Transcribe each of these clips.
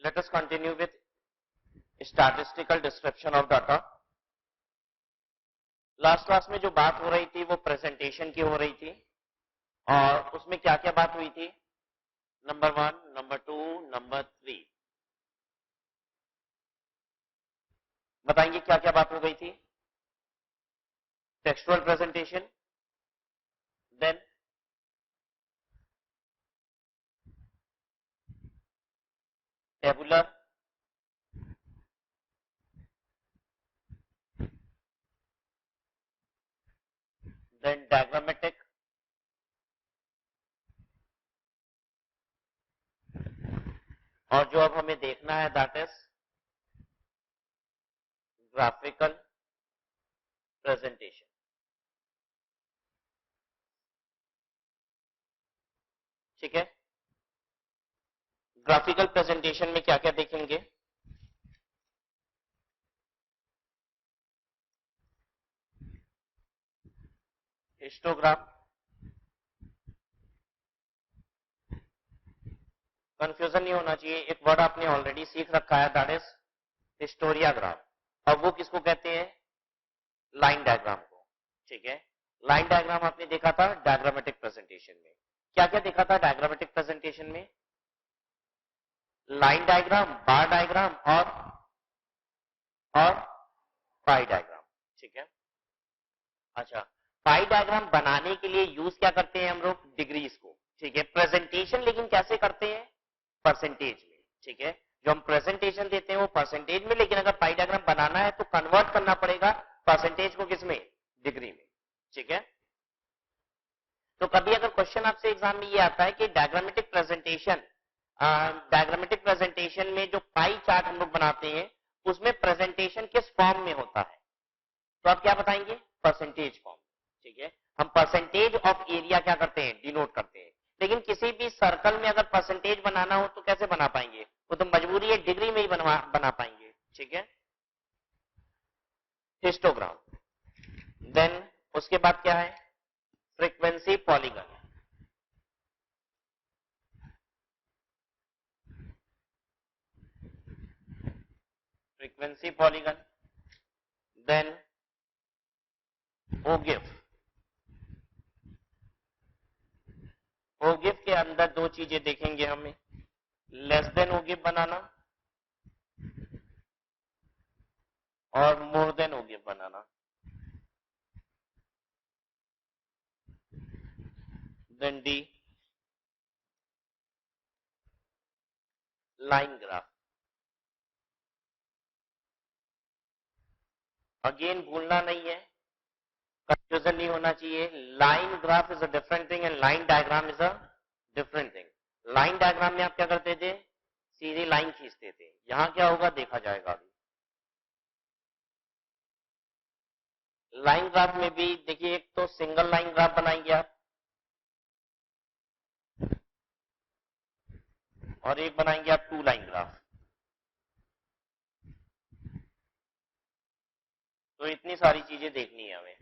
Let us continue with statistical description of data. Last class में जो बात हो रही थी वो प्रेजेंटेशन की हो रही थी और उसमें क्या क्या बात हुई थी, नंबर 1, नंबर 2, नंबर 3, बताएंगे क्या क्या बात हो गई थी। Textual presentation, then tabular, then diagrammatic, और जो अब हमें देखना है दैट इज ग्राफिकल प्रेजेंटेशन। ठीक है, ग्राफिकल प्रेजेंटेशन में क्या क्या देखेंगे, हिस्टोग्राम, कंफ्यूजन नहीं होना चाहिए, एक वर्ड आपने ऑलरेडी सीख रखा है दैट इज हिस्टोरियाग्राम, और वो किसको कहते हैं, लाइन डायग्राम को। ठीक है, लाइन डायग्राम आपने देखा था डायग्रामेटिक प्रेजेंटेशन में। क्या क्या देखा था डायग्रामेटिक प्रेजेंटेशन में, लाइन डायग्राम, बार डायग्राम और पाई डायग्राम। ठीक है, अच्छा, पाई डायग्राम बनाने के लिए यूज क्या करते हैं हम लोग, डिग्रीज को। ठीक है, प्रेजेंटेशन लेकिन कैसे करते हैं, परसेंटेज में। ठीक है, जो हम प्रेजेंटेशन देते हैं वो परसेंटेज में, लेकिन अगर पाई डायग्राम बनाना है तो कन्वर्ट करना पड़ेगा परसेंटेज को किसमें, डिग्री में। ठीक है, तो कभी अगर क्वेश्चन आपसे एग्जाम में ये आता है कि डायग्रामेटिक प्रेजेंटेशन में जो पाई चार्ट हम लोग बनाते हैं उसमें प्रेजेंटेशन किस फॉर्म में होता है, तो आप क्या बताएंगे, परसेंटेज फॉर्म। ठीक है, हम परसेंटेज ऑफ एरिया क्या करते हैं, डिनोट करते हैं। लेकिन किसी भी सर्कल में अगर परसेंटेज बनाना हो तो कैसे बना पाएंगे, वो तो मजबूरी है डिग्री में ही बना पाएंगे। ठीक है, हिस्टोग्राम, देन उसके बाद क्या है, frequency polygon, frequency polygon, then ओगिफ। ओगिफ के अंदर दो चीजें देखेंगे हमें, लेस देन ओगिफ बनाना और मोर देन ओगिफ बनाना। Then D, line graph. Again भूलना नहीं है, कंफ्यूजन नहीं होना चाहिए, line graph is a different thing and line diagram is a different thing. Line diagram में आप क्या करते थे, सीधी लाइन खींचते थे, यहां क्या होगा देखा जाएगा अभी। लाइन ग्राफ में भी देखिए, एक तो सिंगल लाइन ग्राफ बनाएंगे आप और एक बनाएंगे आप टू लाइन ग्राफ। तो इतनी सारी चीजें देखनी है हमें।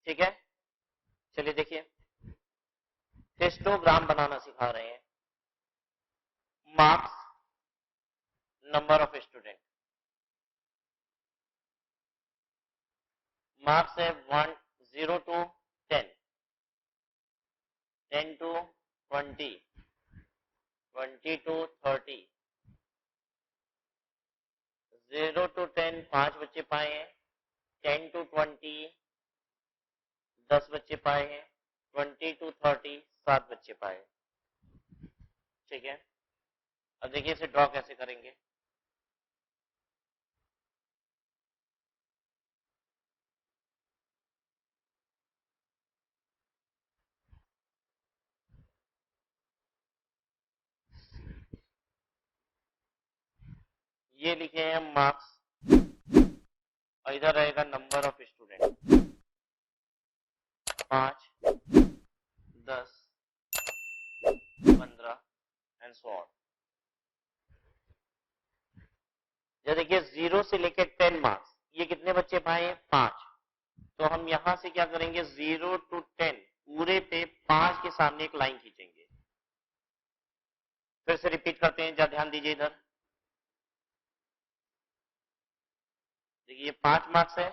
ठीक है, चलिए देखिए, हिस्टोग्राम बनाना सिखा रहे हैं। Marks, number of student, marks है 1, 0 to 10, 10 to 20, 20 to 30, 0 to 10 5 बच्चे पाए हैं, 10 to 20 10 बच्चे पाए हैं, 20 to 30 7 बच्चे पाए। ठीक है, अब देखिए इसे ड्रॉ कैसे करेंगे। ये लिखे हैं मार्क्स और इधर रहेगा number of student 5, 10, 15 and so on. ये देखिए 0 से लेकर 10 मार्क्स, ये कितने बच्चे पाए? 5। तो हम यहां से क्या करेंगे? 0 to 10 पूरे पे 5 के सामने एक लाइन खींचेंगे। फिर से रिपीट करते हैं, जरा ध्यान दीजिए इधर। देखिए 5 मार्क्स है,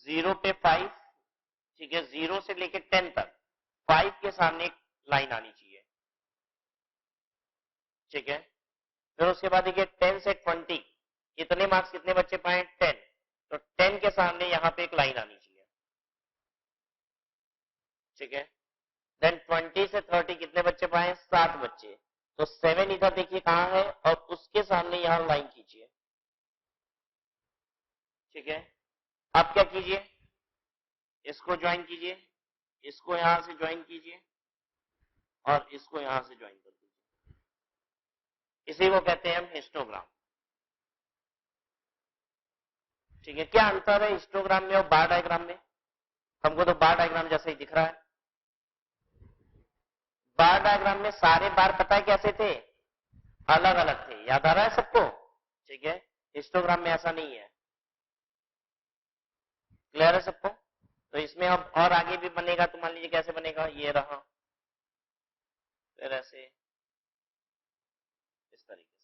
0 पे 5, ठीक है, 0 से लेकर 10 तक 5 के सामने एक लाइन आनी चाहिए, ठीक है। फिर उसके बाद देखिए 10 से 20 कितने मार्क्स, कितने बच्चे पाए? 10। तो 10 के सामने यहां पे एक लाइन आनी चाहिए, ठीक है। देन 20 से 30 कितने बच्चे पाए? 7 बच्चे। तो 7 इधर देखिए कहां है और उसके सामने यहां लाइन खींचिए, ठीक है। अब क्या कीजिए? इसको ज्वाइन कीजिए, इसको यहां से ज्वाइन कीजिए और इसको यहां से ज्वाइन कर दीजिए। इसी को कहते हैं हम हिस्टोग्राम, ठीक है। क्या अंतर है हिस्टोग्राम में और बार डायग्राम में? हमको तो बार डायग्राम जैसा ही दिख रहा है। बार डायग्राम में सारे बार पता है कैसे थे? अलग अलग थे, याद आ रहा है सबको? ठीक है। हिस्टोग्राम में ऐसा नहीं है। क्लियर है सबको? तो इसमें अब और आगे भी बनेगा, तो मान लीजिए कैसे बनेगा, ये रहा, फिर ऐसे, इस तरीके से।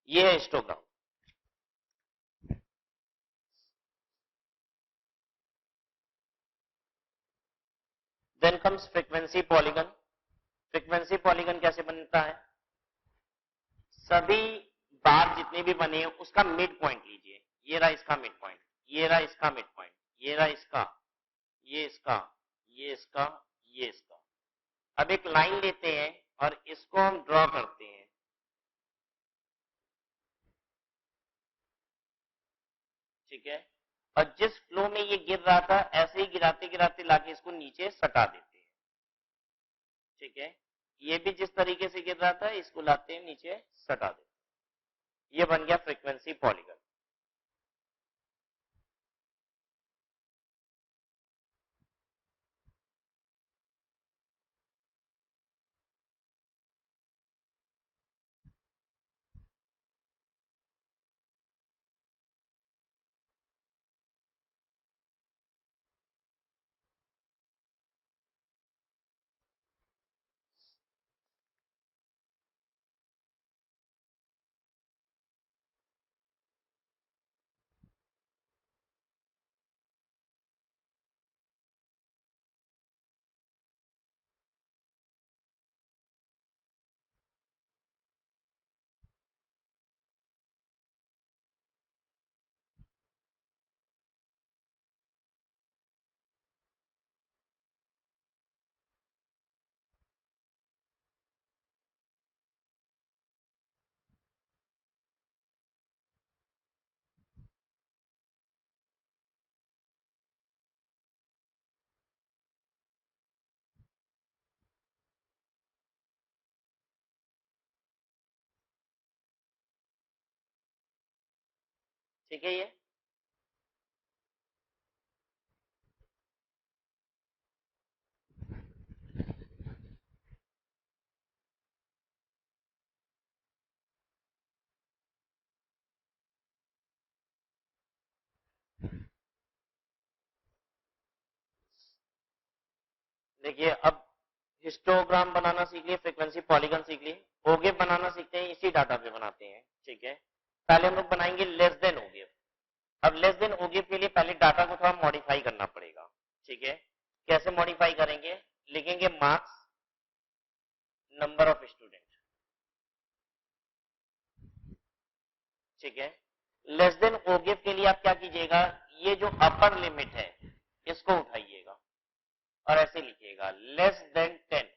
ये है histogram. Then comes frequency polygon. Frequency polygon कैसे बनता है? सभी बार जितने भी बने हैं उसका मिड पॉइंट लीजिए, ये रहा इसका मिड पॉइंट, ये रहा इसका मिड पॉइंट, ये रहा इसका, ये इसका, ये इसका, ये इसका। अब एक लाइन लेते हैं और इसको हम ड्रॉ करते हैं, ठीक है। और जिस फ्लो में ये गिर रहा था ऐसे ही गिराते गिराते लाके इसको नीचे सटा देते हैं, ठीक है। ये भी जिस तरीके से गिर रहा था इसको लाते हैं नीचे सटा देते हैं। ये बन गया फ्रीक्वेंसी पॉलीगन। ठीक है। ये देखिए अब हिस्टोग्राम बनाना सीख लिए, फ्रीक्वेंसी पॉलीगन सीख लिए, ओगेव बनाना सीखते हैं, इसी डाटा पे बनाते हैं, ठीक है। पहले हम लोग बनाएंगे लेस देन ओगेव। अब लेस देन ओगेव के लिए पहले डाटा को थोड़ा मॉडिफाई करना पड़ेगा, ठीक है। कैसे मॉडिफाई करेंगे? लिखेंगे मार्क्स नंबर ऑफ स्टूडेंट, ठीक है। लेस देन ओगेव के लिए आप क्या कीजिएगा, ये जो अपर लिमिट है इसको उठाइएगा और ऐसे लिखिएगा लेस देन 10,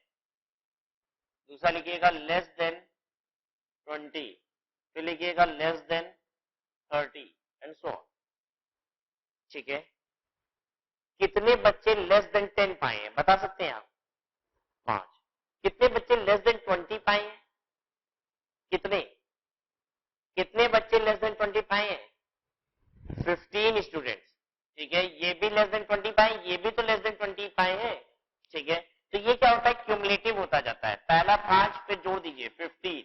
दूसरा लिखिएगा लेस देन 20, फिर लिखिएगा less than 30 and so on. ठीक है। कितने बच्चे लेस देन 10 पाए हैं बता सकते हैं आप? 5। कितने बच्चे लेस देन 20 पाए हैं? कितने? कितने बच्चे लेस देन 20 पाए हैं? 15 स्टूडेंट्स। ठीक है, ये भी लेस देन 20 पाए, ये भी तो लेस देन 20 पाए हैं। ठीक है, तो ये क्या होता है, क्यूमुलेटिव होता जाता है। पहला 5 पे जोड़ दीजिए 15।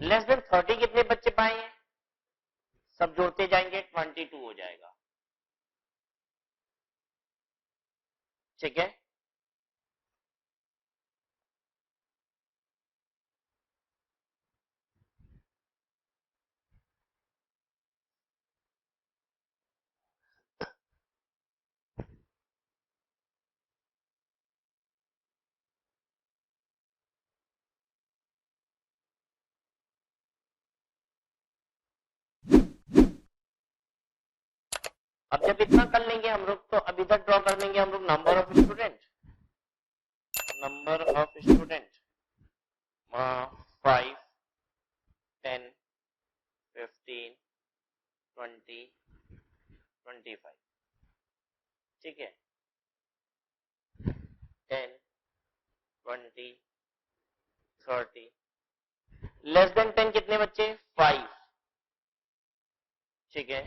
लेस देन 30 कितने बच्चे पाए हैं? सब जोड़ते जाएंगे 22 हो जाएगा। ठीक है, अब जब इतना कर लेंगे हम लोग तो अब इधर ड्रॉ कर देंगे हम लोग number of student. Number of student 5, 10, 15, 20, 25। ठीक है, 10, 20, 30। लेस देन 10 कितने बच्चे? 5। ठीक है,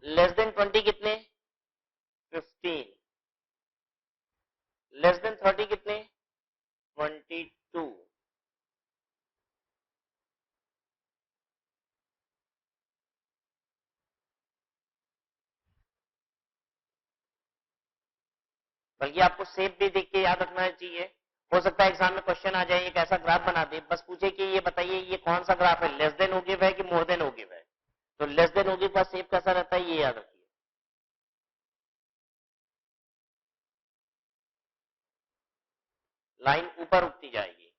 लेस देन 20 कितने? 15। लेस देन 30 कितने? 22। बल्कि आपको शेप भी देख के याद रखना चाहिए। हो सकता है एग्जाम में क्वेश्चन आ जाए, एक ऐसा ग्राफ बना दे, बस पूछे कि ये बताइए ये कौन सा ग्राफ है, लेस देन हो गिव है कि मोर देन हो गिव है। तो लेस देन हो गिव का शेप कैसा रहता है ये याद रखिए। लाइन ऊपर उठती जाएगी।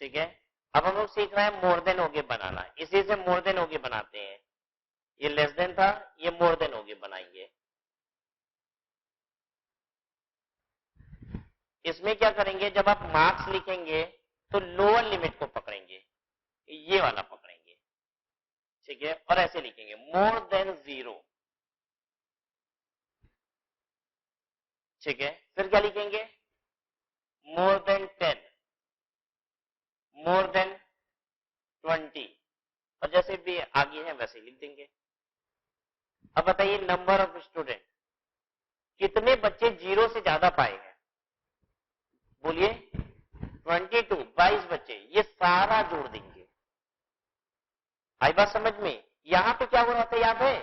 ठीक है, अब हम लोग सीख रहे हैं मोर देन हो गिव बनाना। इसी से मोर देन हो गिव बनाते हैं। ये लेस देन था, ये मोर देन हो गिव बनाएंगे। इसमें क्या करेंगे, जब आप मार्क्स लिखेंगे तो लोअर लिमिट को पकड़ेंगे, ये वाला पकड़ेंगे। ठीक है, और ऐसे लिखेंगे मोर देन 0। ठीक है, फिर क्या लिखेंगे, मोर देन 10, मोर देन 20, और जैसे भी आगे है वैसे लिख देंगे। अब बताइए नंबर ऑफ स्टूडेंट, कितने बच्चे 0 से ज्यादा पाए हैं? बोलिए 22, 22 बच्चे। ये सारा जोड़ देंगे। आई बात समझ में? यहां पे क्या हो रहा था याद है,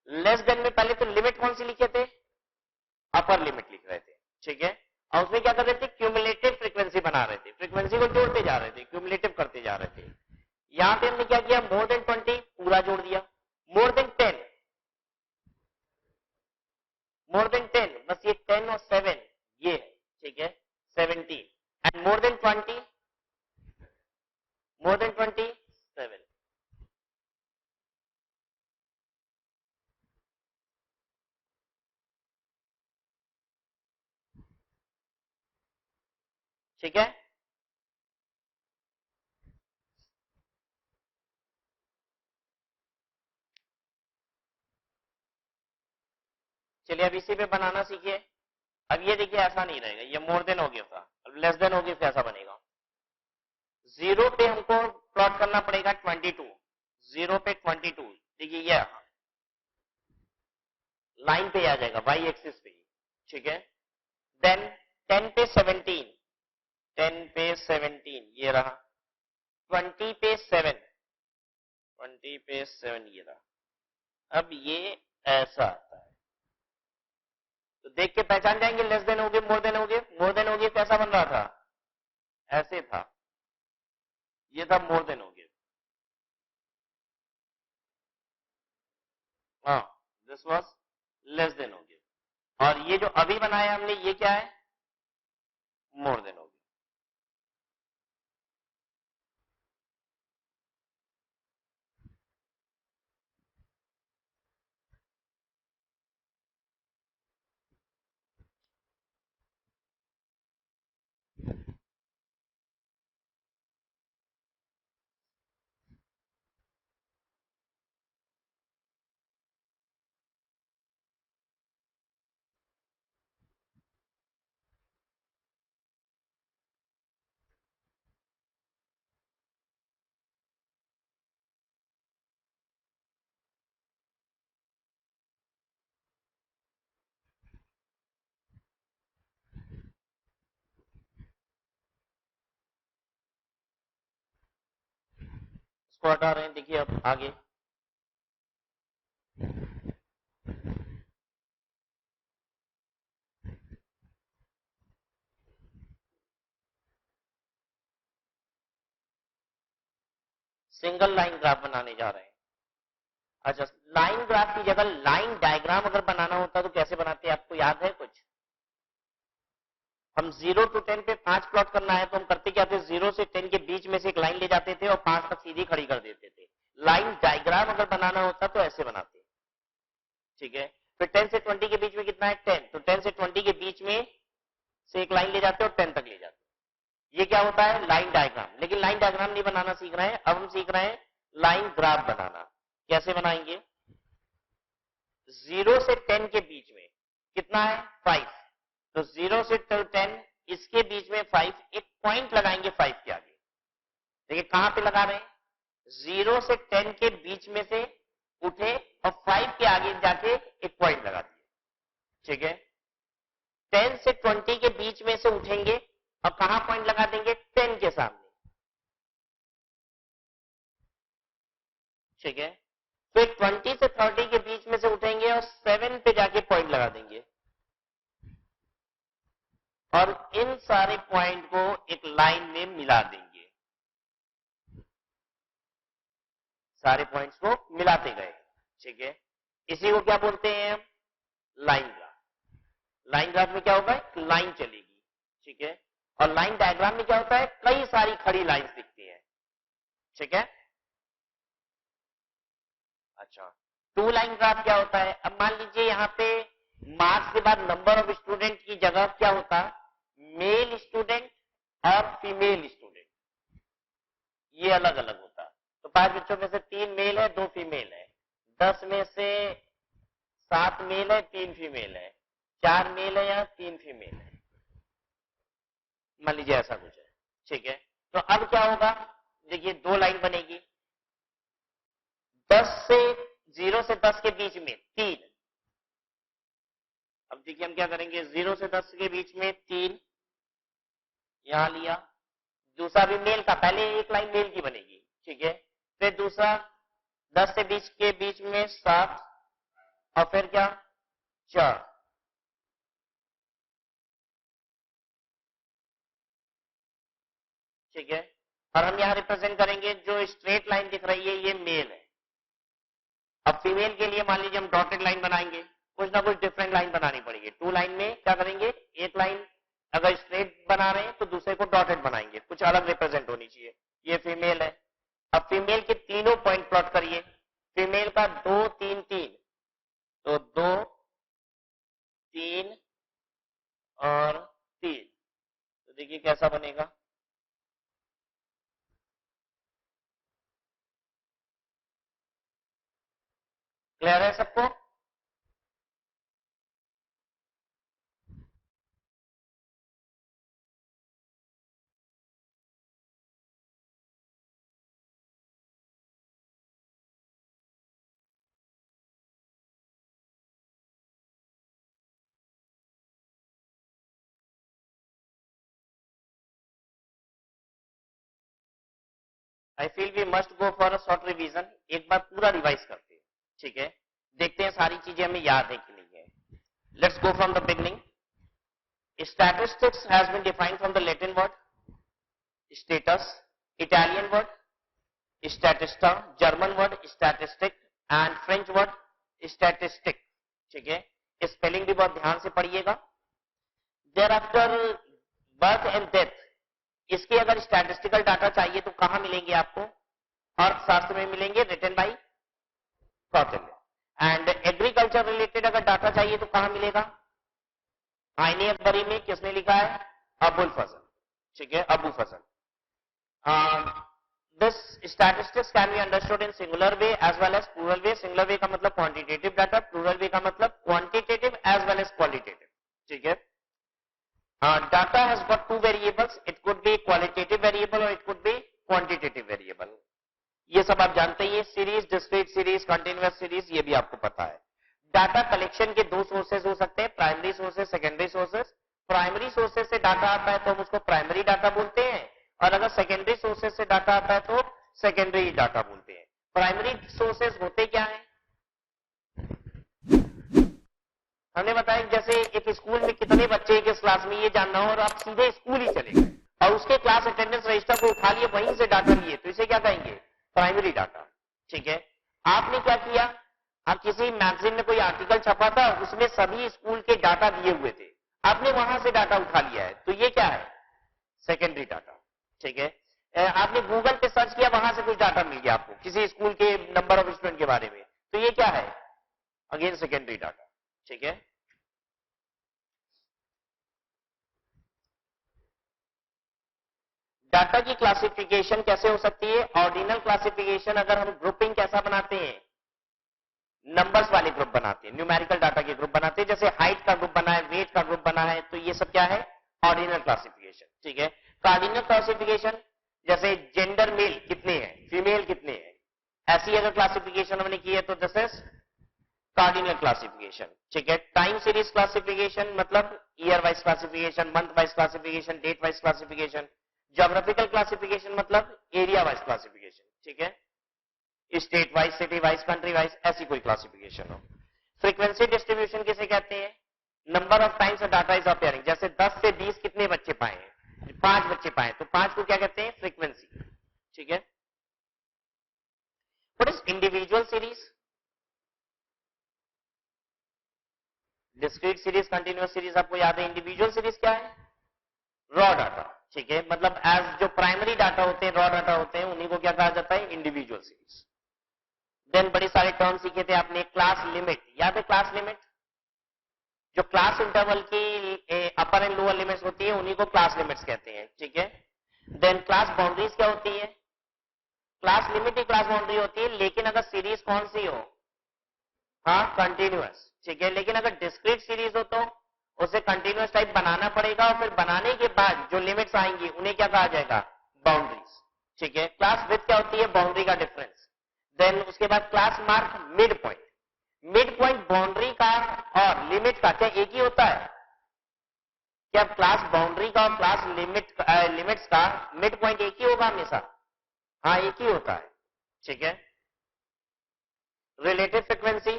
लेस देन में पहले तो लिमिट कौन सी लिखे थे, अपर लिमिट लिख रहे थे। ठीक है, और उसमें क्या कर रहे थे, क्यूमुलेटिव फ्रीक्वेंसी बना रहे थे, फ्रीक्वेंसी को जोड़ते जा रहे थे, क्यूमुलेटिव करते जा रहे थे। यहां पे हमने क्या किया, मोर देन 20 पूरा जोड़ दिया, मोर देन 10, मोर देन 10, बस ये 10 और 7 ये है। ठीक है, 17, and more than 20, more than 27। ठीक है, चलिए अब इसी पे बनाना सीखिए। अब ये देखिए ऐसा नहीं रहेगा, ये मोर देन हो गया था, अब लेस देन हो गया कैसा बनेगा, 0 पे हमको प्लॉट करना पड़ेगा 22, 0 पे 22। देखिए ये लाइन पे आ जाएगा, वाई एक्सिस पे। ठीक है, देन 10 पे 17, 10 पे 17 ये रहा, 20 पे 7, 20 पे 7 ये रहा। अब ये ऐसा आता है, तो देख के पहचान जाएंगे लेस देन हो गए, मोर देन हो गए। मोर देन हो गए कैसा बन रहा था, ऐसे था, ये था मोर देन हो गए। हाँ, दिस वाज लेस देन हो गए। और ये जो अभी बनाया हमने ये क्या है, मोर देन हो गया। इसको हटा रहे हैं, देखिए अब आगे सिंगल लाइन ग्राफ बनाने जा रहे हैं। अच्छा, लाइन ग्राफ की जगह लाइन डायग्राम अगर बनाना होता तो कैसे बनाते हैं, आपको याद है कुछ? हम 0 to 10 पे 5 प्लॉट करना है तो हम करते क्या थे, 0 से 10 के बीच में से एक लाइन ले जाते थे और 5 तक सीधी खड़ी कर देते थे। लाइन डायग्राम अगर बनाना होता तो ऐसे बनाते, ठीक है। फिर 10 से 20 के बीच में कितना है, 10, तो 10 से 20 के बीच में से एक लाइन ले जाते और 10 तक ले जाते। ये क्या होता है, लाइन डायग्राम। लेकिन लाइन डायग्राम नहीं बनाना सीख रहे हैं, अब हम सीख रहे हैं लाइन ग्राफ बनाना। कैसे बनाएंगे, 0 से 10 के बीच में कितना है, 5, तो 0 से 10 इसके बीच में 5, एक पॉइंट लगाएंगे 5 के आगे। देखिए कहां पे लगा रहे हैं, 0 से 10 के बीच में से उठे और 5 के आगे जाके एक पॉइंट लगा दिए, ठीक है। 10 से 20 के बीच में से उठेंगे और कहां पॉइंट लगा देंगे, 10 के सामने, ठीक है। फिर 20 से 30 के बीच में से उठेंगे और 7 पे जाके पॉइंट लगा देंगे और इन सारे पॉइंट को एक लाइन में मिला देंगे। सारे पॉइंट्स को मिलाते गए, ठीक है। इसी को क्या बोलते हैं हम, लाइन ग्राफ। लाइन ग्राफ में क्या होगा, एक लाइन चलेगी, ठीक है। और लाइन डायग्राम में क्या होता है, कई सारी खड़ी लाइंस दिखती हैं, ठीक है। अच्छा, 2 लाइन ग्राफ क्या होता है, अब मान लीजिए यहाँ पे मार्क्स के बाद नंबर ऑफ स्टूडेंट की जगह क्या होता, मेल स्टूडेंट और फीमेल स्टूडेंट, ये अलग अलग होता। तो 5 बच्चों में से 3 मेल है 2 फीमेल है, 10 में से 7 मेल है 3 फीमेल है, 4 मेल है या 3 फीमेल है, मान लीजिए ऐसा कुछ है, ठीक है। तो अब क्या होगा, देखिए 2 लाइन बनेगी, 10 से 0 से 10 के बीच में 3। अब देखिए हम क्या करेंगे, 0 से 10 के बीच में 3 यहां लिया, दूसरा भी मेल का, पहले एक लाइन मेल की बनेगी, ठीक है। फिर दूसरा 10 से 20 के बीच में 7 और फिर क्या 4, ठीक है। और हम यहां रिप्रेजेंट करेंगे, जो स्ट्रेट लाइन दिख रही है ये मेल है। अब फीमेल के लिए मान लीजिए हम डॉटेड लाइन बनाएंगे, कुछ ना कुछ डिफरेंट लाइन बनानी पड़ेगी। 2 लाइन में क्या करेंगे, एक लाइन अगर स्ट्रेट बना रहे हैं तो दूसरे को डॉटेड बनाएंगे, कुछ अलग रिप्रेजेंट होनी चाहिए। ये फीमेल है, अब फीमेल के तीनों पॉइंट प्लॉट करिए, फीमेल का 2 3 3, तो 2 3 और 3, तो देखिए कैसा बनेगा, क्लियर है सबको। I feel we must go for a short revision, एक बार पूरा रिवाइज करते हैं, ठीक है। देखते हैं सारी चीजें हमें याद है कि नहीं है। Let's go from the beginning. Statistics has been defined from the Latin word status, Italian word statista, German word statistic and French word statistic, ठीक है। स्पेलिंग भी बहुत ध्यान से पढ़िएगा। Thereafter birth and death, इसके अगर स्टैटिस्टिकल डाटा चाहिए तो कहां मिलेंगे आपको? अर्थशास्त्र में मिलेंगे, written by Kautilya. And agriculture related अगर डाटा चाहिए तो कहां मिलेगा? आईने अकबरी में किसने लिखा है? अबुल फजल, ठीक है, Abu Fazal. This statistics can be understood in singular way as well as plural way. Singular way का मतलब क्वांटिटेटिव डाटा, प्लूरल वे का मतलब quantitative as well as qualitative, ठीक है। Data has got two variables, it could be qualitative variable or it could be quantitative variable. ये सब आप जानते ही हैं, series, discrete series, continuous series, ये भी आपको पता है। डाटा कलेक्शन के दो सोर्सेज हो सकते हैं, primary sources, secondary sources. Primary sources से डाटा आता है तो हम उसको प्राइमरी डाटा बोलते हैं, और अगर सेकेंडरी सोर्सेज से डाटा आता है तो सेकेंडरी डाटा बोलते हैं। प्राइमरी सोर्सेज होते क्या है? हमने बताया जैसे एक स्कूल में कितने बच्चे एक क्लास में, ये जानना हो, और आप सीधे स्कूल ही चले गए और उसके क्लास अटेंडेंस रजिस्टर को उठा लिए, वहीं से डाटा लिए, तो इसे क्या कहेंगे? प्राइमरी डाटा, ठीक है। आपने क्या किया? आप किसी मैगजीन में कोई आर्टिकल छपा था, उसमें सभी स्कूल के डाटा दिए हुए थे, आपने वहां से डाटा उठा लिया है, तो ये क्या है? सेकेंडरी डाटा, ठीक है। आपने गूगल पे सर्च किया, वहां से कुछ डाटा मिल गया आपको किसी स्कूल के नंबर ऑफ स्टूडेंट के बारे में, तो ये क्या है? अगेन सेकेंडरी डाटा, ठीक है। डाटा की क्लासिफिकेशन कैसे हो सकती है? ऑर्डिनल क्लासिफिकेशन, अगर हम ग्रुपिंग कैसा बनाते हैं? नंबर्स वाले ग्रुप बनाते हैं, न्यूमेरिकल डाटा के ग्रुप बनाते हैं, जैसे हाइट का ग्रुप बना है, वेट का ग्रुप बना है, तो ये सब क्या है? ऑर्डिनल क्लासिफिकेशन, ठीक है। कार्डिनल क्लासिफिकेशन, जैसे जेंडर मेल कितने हैं, फीमेल कितने हैं, ऐसी अगर क्लासिफिकेशन हमने की है तो दिस इज कार्डिनल क्लासिफिकेशन, ठीक है। टाइम सीरीज क्लासिफिकेशन मतलब year wise classification, month wise classification, date wise classification. Geographical classification मतलब एरिया वाइज क्लासिफिकेशन, ठीक है, state wise, city wise, country wise, ऐसी कोई क्लासिफिकेशन हो। फ्रीक्वेंसी डिस्ट्रीब्यूशन किसे कहते हैं? Number of times data is appearing, जैसे 10 से 20 कितने बच्चे पाए हैं? 5 बच्चे पाए, तो 5 को क्या कहते हैं? फ्रीक्वेंसी, ठीक है। What is individual series? Discrete series, continuous series आपको याद है। इंडिविजुअल सीरीज क्या है? रॉ डाटा, ठीक है, मतलब एज जो प्राइमरी डाटा होते हैं, रॉ डाटा होते हैं, उन्हीं को क्या कहा जाता है? Individual series. देन बड़े सारे टर्म सीखे थे आपने, क्लास लिमिट याद है? क्लास लिमिट, जो क्लास इंटरवल की अपर एंड लोअर लिमिट्स होती है, उन्हीं को क्लास लिमिट्स कहते हैं, ठीक है। देन क्लास बाउंड्रीज क्या होती है? क्लास लिमिट ही क्लास बाउंड्री होती है, लेकिन अगर सीरीज कौन सी हो? हाँ, कंटिन्यूअस, ठीक है। लेकिन अगर डिस्क्रीट सीरीज हो तो उसे कंटिन्यूअस टाइप बनाना पड़ेगा, और फिर बनाने के बाद जो लिमिट्स आएंगी उन्हें क्या कहा जाएगा? बाउंड्रीज, ठीक है। क्लास विड्थ क्या होती है? बाउंड्री का डिफरेंस। देन उसके बाद class mark mid point. Mid point boundary का और लिमिट का क्या एक ही होता है? क्या क्लास बाउंड्री का और क्लास लिमिट्स का मिड पॉइंट एक ही होगा हमेशा? हाँ, एक ही होता है, ठीक है। रिलेटिव फ्रीक्वेंसी,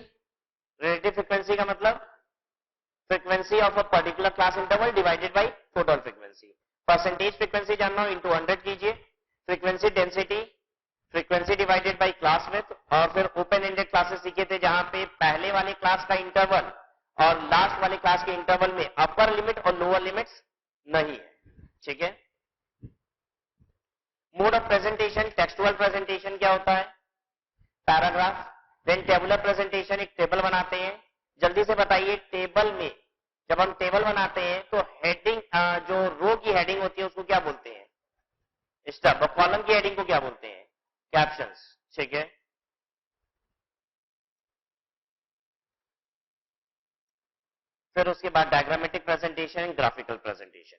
रिलेटिव फ्रीक्वेंसी का मतलब frequency of a particular class interval divided by total frequency. Percentage frequency जानना हो, इंटू 100 कीजिए। Frequency density, frequency divided by class width. और फिर ओपन एंडेड क्लासेस सीखे थे, जहां पे पहले वाले क्लास का इंटरवल और लास्ट वाले क्लास के इंटरवल में अपर लिमिट और लोअर लिमिट्स नहीं है, ठीक है। Mode of presentation, textual presentation क्या होता है? पैराग्राफ। देन टेबुलर प्रेजेंटेशन, एक टेबल बनाते हैं। जल्दी से बताइए, टेबल में जब हम टेबल बनाते हैं तो हेडिंग, जो रो की हेडिंग होती है उसको क्या बोलते हैं? स्टब। और कॉलम की हेडिंग को क्या बोलते हैं? कैप्शंस, ठीक है। फिर उसके बाद डायग्रामेटिक प्रेजेंटेशन, ग्राफिकल प्रेजेंटेशन।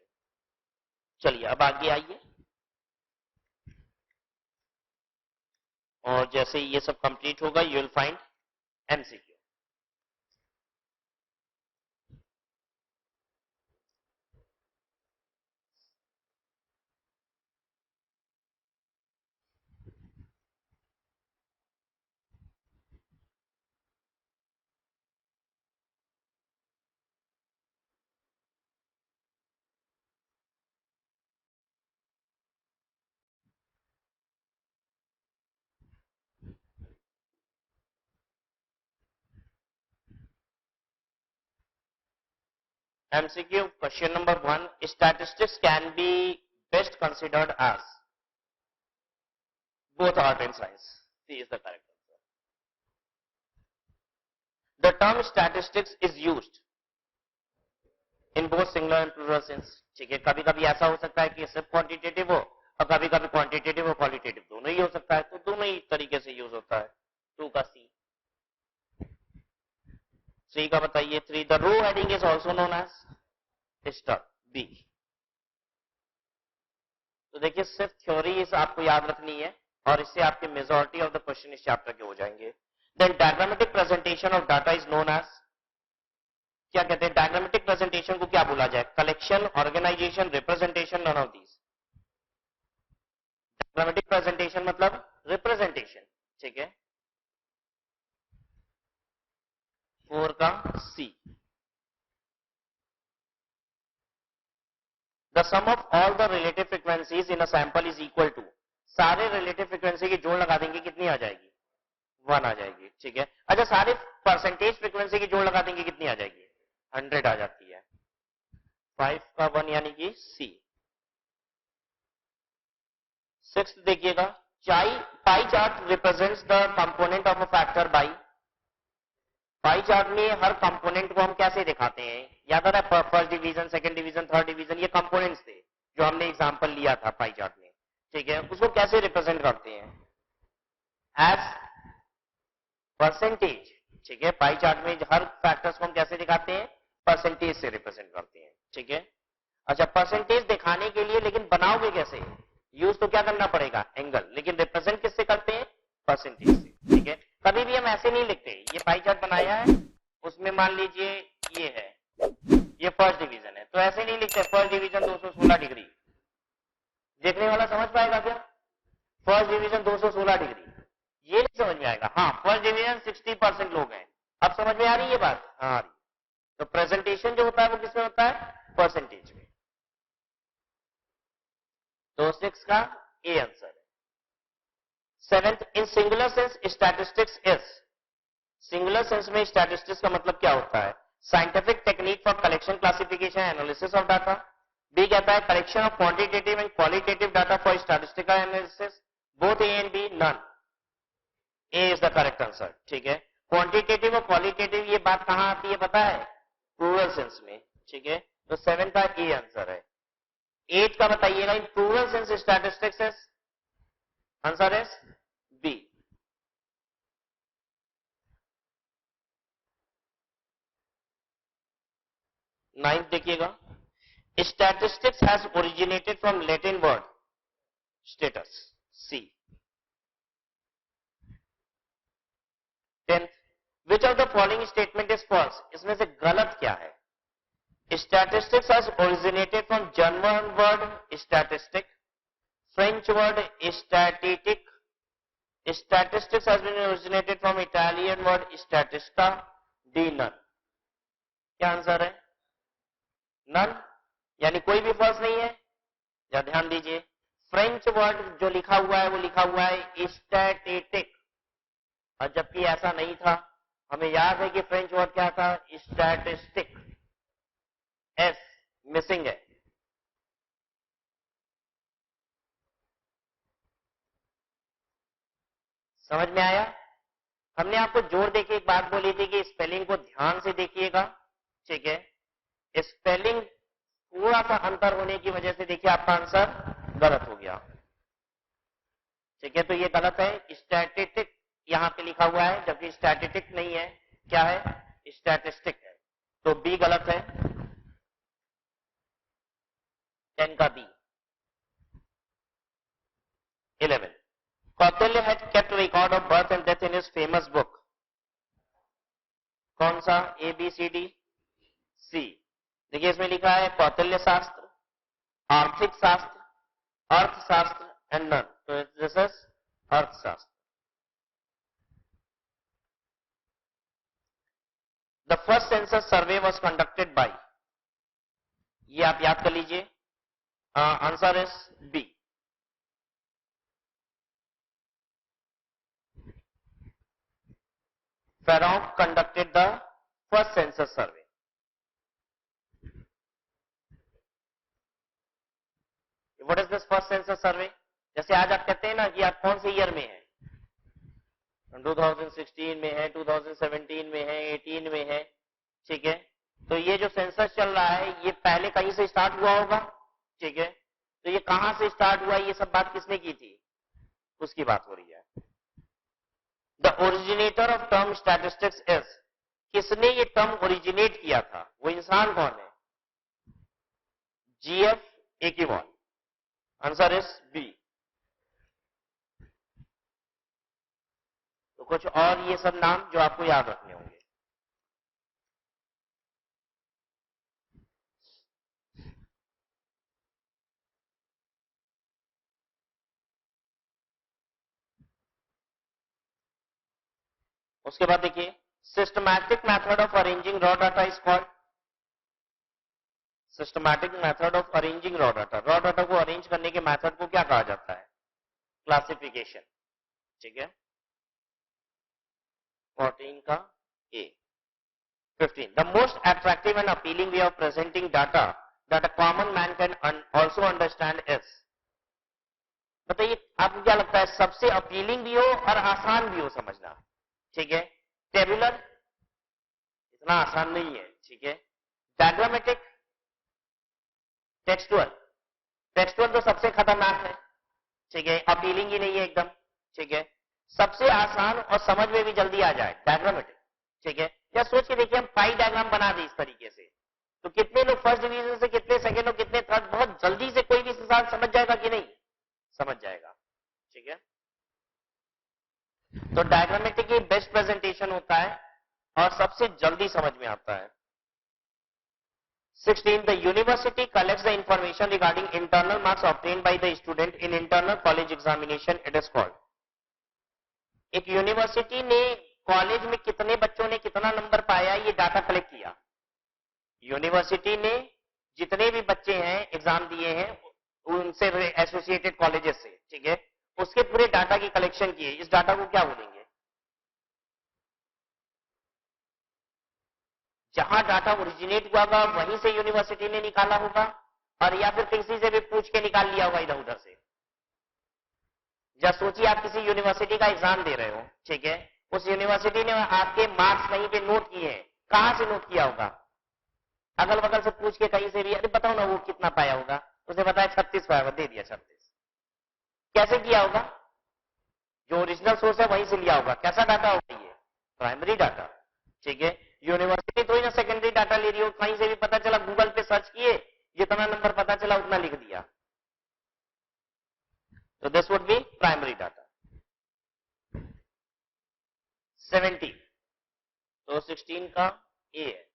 चलिए अब आगे आइए, और जैसे ये सब कंप्लीट होगा you will find MCQ. MCQ question number 1. Statistics can be best considered as both art and science. C is the correct answer. The term statistics is used in both singular and plural sense. ठीक है, कभी कभी ऐसा हो सकता है कि सिर्फ क्वांटिटेटिव हो और कभी कभी क्वांटिटेटिव और क्वालिटेटिव दोनों ही हो सकता है, तो दोनों ही तरीके से यूज होता है. 2 का सी. 3 का बताइए. 3. The row heading is also known as star. B. तो देखिए सिर्फ थ्योरी इस आपको याद रखनी है और इससे आपके मेजॉरिटी ऑफ द क्वेश्चन इस चैप्टर के हो जाएंगे. Then diagrammatic presentation of data is known as, क्या कहते हैं डायग्रामेटिक प्रेजेंटेशन को क्या बोला जाए? Collection, organisation, representation, none of these. Diagrammatic presentation मतलब रिप्रेजेंटेशन. ठीक है. 4 का C. The sum of all the relative frequencies in a sample is equal to, सारे रिलेटिव फ्रीक्वेंसी की जोड़ लगा देंगे कितनी आ जाएगी? 1 आ जाएगी. ठीक है. अच्छा सारे परसेंटेज फ्रीक्वेंसी की जोड़ लगा देंगे कितनी आ जाएगी? 100 आ जाती है. 5 का 1 यानी कि सी. 6 देखिएगा. Pie chart represents the component of a factor by. Pie chart में हर कंपोनेंट को हम कैसे दिखाते हैं? याद आ रहा है? First division, second division, third division, ये कंपोनेंट्स थे जो हमने एग्जांपल लिया था पाई चार्ट में. ठीक है. उसको कैसे रिप्रेजेंट करते हैं? As percentage. ठीक है. पाई चार्ट में हर फैक्टर्स को हम कैसे दिखाते हैं? परसेंटेज से रिप्रेजेंट करते हैं. ठीक है. अच्छा परसेंटेज दिखाने के लिए लेकिन बनाओगे कैसे? यूज तो क्या करना पड़ेगा? एंगल. लेकिन रिप्रेजेंट किससे करते हैं? परसेंटेज से. ठीक है. कभी भी हम ऐसे नहीं लिखते. ये पाई चार्ट बनाया है, उसमें मान लीजिए ये है, ये फर्स्ट डिवीजन है, तो ऐसे नहीं लिखते फर्स्ट डिवीजन 216 डिग्री. देखने वाला समझ पाएगा क्या? फर्स्ट डिवीजन 216 डिग्री ये नहीं समझ में आएगा. हाँ फर्स्ट डिवीजन 60% लोग हैं. अब समझ में आ रही है बात? हाँ आ रही. तो प्रेजेंटेशन जो होता है वो किसमें होता है? परसेंटेज में. तो 6 का ए आंसर है. 7th, in singular sense statistics is. Singular sense में स्टैटिस्टिक्स का मतलब क्या होता है? Scientific technique for collection, classification, analysis of data. B कहता है collection of quantitative and qualitative data for statistical analysis. Both A and B. None. A is the correct answer. ठीक है. क्वांटिटेटिव और क्वालिटेटिव ये बात कहां आती है पता है? प्लूरल सेंस में. ठीक है. तो 7 का ए आंसर है. 8 का बताइएगा. In plural sense statistics is, answer is B. Ninth देखिएगा. Statistics has originated from Latin word status. C. 10th, which of the following statement is false. इसमें से गलत क्या है? Statistics has originated from German word statistic, French word statistic. Statistics has been originated from Italian word statista. D none. क्या answer है? None. यानी कोई भी फॉल्स नहीं है. या ध्यान दीजिए फ्रेंच वर्ड जो लिखा हुआ है वो लिखा हुआ है स्टैटिटिक, और जबकि ऐसा नहीं था. हमें याद है कि फ्रेंच वर्ड क्या था? स्टैटिस्टिक. एस मिसिंग है. समझ में आया? हमने आपको जोर देके एक बात बोली थी कि स्पेलिंग को ध्यान से देखिएगा. ठीक है. स्पेलिंग थोड़ा सा अंतर होने की वजह से देखिए आपका आंसर गलत हो गया. ठीक है. तो ये गलत है. स्टैटिटिक यहां पे लिखा हुआ है जबकि स्टैटिटिक नहीं है. क्या है? स्टैटिस्टिक है. तो बी गलत है. 10 का B. 11, Kautilya had kept record of birth and death in his famous book. कौन सा? A B C D. C. देखिए इसमें लिखा है कौटिल्य शास्त्र, आर्थिक शास्त्र, अर्थशास्त्र एंड नन. तो this is Arthashastra. The first census survey was conducted by. ये आप याद कर लीजिए. Answer is B. Farron conducted the first census survey. What is this first census survey? जैसे आज आप कहते हैं ना कि आप कौन से ईयर में है, 2016 में है, 2017 में है, 18 में है, ठीक है। तो ये जो सेंसस चल रहा है ये पहले कहीं से स्टार्ट हुआ होगा, ठीक है। तो ये कहां से स्टार्ट हुआ, ये सब बात किसने की थी, उसकी बात हो रही है। The originator of term statistics is, किसने ये टर्म ओरिजिनेट किया था, वो इंसान कौन है? जीएफ एकीवॉन। Answer is B. तो कुछ और ये सब नाम जो आपको याद रखने होंगे। उसके बाद देखिए, systematic method of arranging raw data is called, systematic method of arranging raw data, raw data को अरेंज करने के मेथड को क्या कहा जाता है? क्लासिफिकेशन, ठीक है। 14 का ए। 15, the most attractive and appealing way of presenting data that a common man can also understand is, बताइए आपको क्या लगता है सबसे अपीलिंग भी हो और आसान भी हो समझना, ठीक है। टेबुलर इतना आसान नहीं है, ठीक है। डायग्रामेटिक, टेक्सचुअल, टेक्सचुअल तो सबसे खतरनाक है, ठीक है, अपीलिंग ही नहीं है एकदम, ठीक है। सबसे आसान और समझ में भी जल्दी आ जाए डायग्रामेटिक, ठीक है। या सोच के देखिए हम पाई डायग्राम बना दे इस तरीके से, तो कितने लोग फर्स्ट डिवीजन से, कितने सेकंड और कितने थर्ड, बहुत जल्दी से कोई भी इंसान समझ जाएगा कि नहीं समझ जाएगा, ठीक है। तो डायग्रामेटिक ही बेस्ट प्रेजेंटेशन होता है और सबसे जल्दी समझ में आता है। 16, the university collects the information regarding internal marks obtained by the student in internal college examination, it is called, एक यूनिवर्सिटी ने कॉलेज में कितने बच्चों ने कितना नंबर पाया ये डाटा कलेक्ट किया। यूनिवर्सिटी ने जितने भी बच्चे हैं एग्जाम दिए हैं उनसे एसोसिएटेड कॉलेजेस से, ठीक है, उसके पूरे डाटा की कलेक्शन की है। इस डाटा को क्या बोलेंगे? जहां डाटा ओरिजिनेट हुआ होगा वहीं से यूनिवर्सिटी ने निकाला होगा, और या फिर किसी से भी पूछ के निकाल लिया होगा इधर उधर से। जब सोचिए आप किसी यूनिवर्सिटी का एग्जाम दे रहे हो, ठीक है, उस यूनिवर्सिटी ने आपके मार्क्स कहीं पे नोट किए हैं, कहां से नोट किया होगा? अगल बगल से पूछ के कहीं से भी, अरे बताओ ना वो कितना पाया होगा, उसे बताया 36 पाया, दे दिया 36। कैसे किया होगा? जो ओरिजिनल सोर्स है वहीं से लिया होगा। कैसा डाटा होगा ये? प्राइमरी डाटा, ठीक है। यूनिवर्सिटी तो ही ना सेकेंडरी डाटा ले रही हो, कहीं से भी पता चला, गूगल पे सर्च किए, जितना नंबर पता चला उतना लिख दिया, तो this would be primary data. 17, तो 16 का ए है।